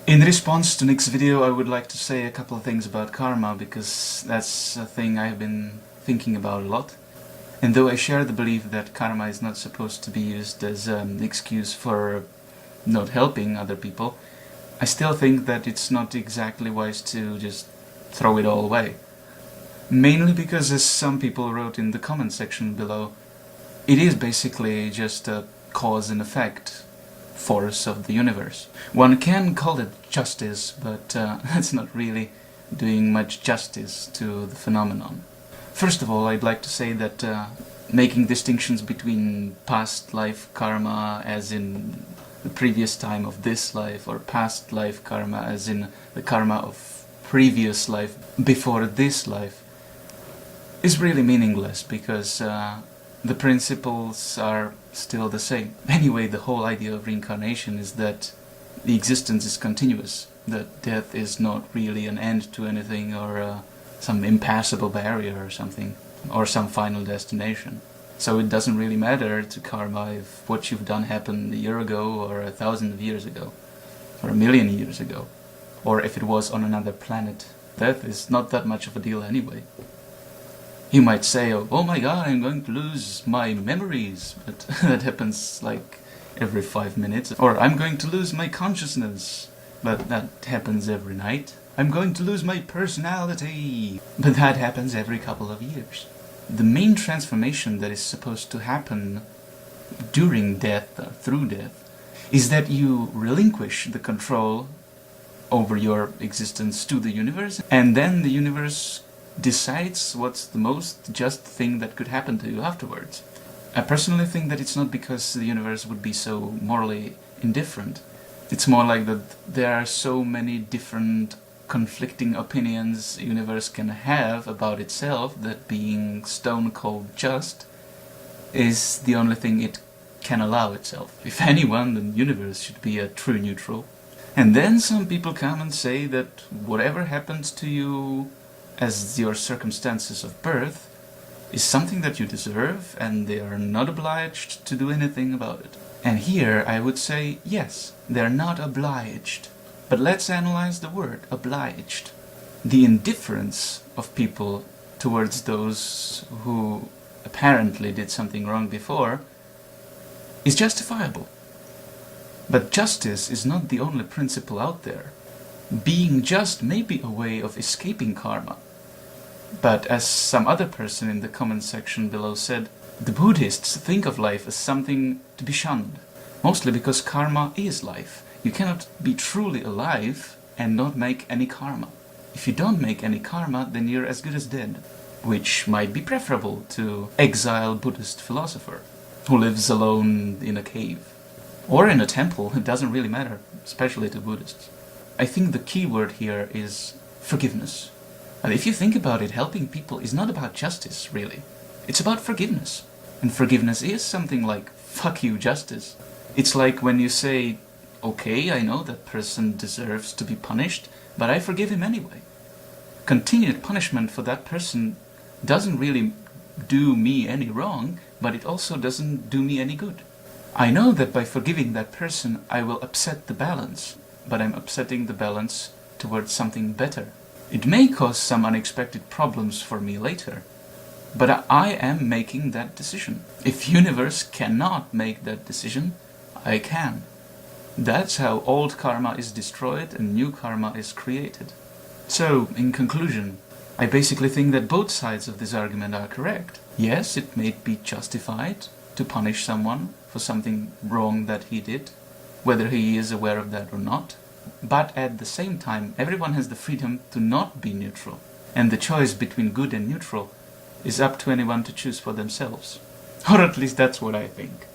In response to Nick's video, I would like to say a couple of things about karma, because that's a thing I've been thinking about a lot. And though I share the belief that karma is not supposed to be used as an excuse for not helping other people, I still think that it's not exactly wise to just throw it all away. Mainly because, as some people wrote in the comment section below, it is basically just a cause and effect force of the universe. One can call it justice, but that's not really doing much justice to the phenomenon. First of all, I'd like to say that making distinctions between past life karma as in the previous time of this life, or past life karma as in the karma of previous life before this life, is really meaningless, because the principles are still the same. Anyway, the whole idea of reincarnation is that the existence is continuous, that death is not really an end to anything, or some impassable barrier or something, or some final destination. So it doesn't really matter to karma if what you've done happened a year ago, or 1,000 years ago, or 1,000,000 years ago, or if it was on another planet. Death is not that much of a deal anyway. You might say, oh my god, I'm going to lose my memories, but that happens like every 5 minutes. Or I'm going to lose my consciousness, but that happens every night. I'm going to lose my personality, but that happens every couple of years. The main transformation that is supposed to happen during death, or through death, is that you relinquish the control over your existence to the universe, and then the universe decides what's the most just thing that could happen to you afterwards. I personally think that it's not because the universe would be so morally indifferent. It's more like that there are so many different conflicting opinions the universe can have about itself that being stone cold just is the only thing it can allow itself. If anyone, the universe should be a true neutral. And then some people come and say that whatever happens to you as your circumstances of birth is something that you deserve, and they are not obliged to do anything about it. And here I would say, yes, they're not obliged. But let's analyze the word, obliged. The indifference of people towards those who apparently did something wrong before is justifiable. But justice is not the only principle out there. Being just may be a way of escaping karma. But as some other person in the comment section below said, the Buddhists think of life as something to be shunned, mostly because karma is life. You cannot be truly alive and not make any karma. If you don't make any karma, then you're as good as dead, which might be preferable to exiled Buddhist philosopher who lives alone in a cave. Or in a temple, it doesn't really matter, especially to Buddhists. I think the key word here is forgiveness. And if you think about it, helping people is not about justice, really. It's about forgiveness. And forgiveness is something like, fuck you, justice. It's like when you say, okay, I know that person deserves to be punished, but I forgive him anyway. Continued punishment for that person doesn't really do me any wrong, but it also doesn't do me any good. I know that by forgiving that person, I will upset the balance, but I'm upsetting the balance towards something better. It may cause some unexpected problems for me later, but I am making that decision. If universe cannot make that decision, I can. That's how old karma is destroyed and new karma is created. So, in conclusion, I basically think that both sides of this argument are correct. Yes, it may be justified to punish someone for something wrong that he did, whether he is aware of that or not. But at the same time, everyone has the freedom to not be neutral. And the choice between good and neutral is up to anyone to choose for themselves. Or at least that's what I think.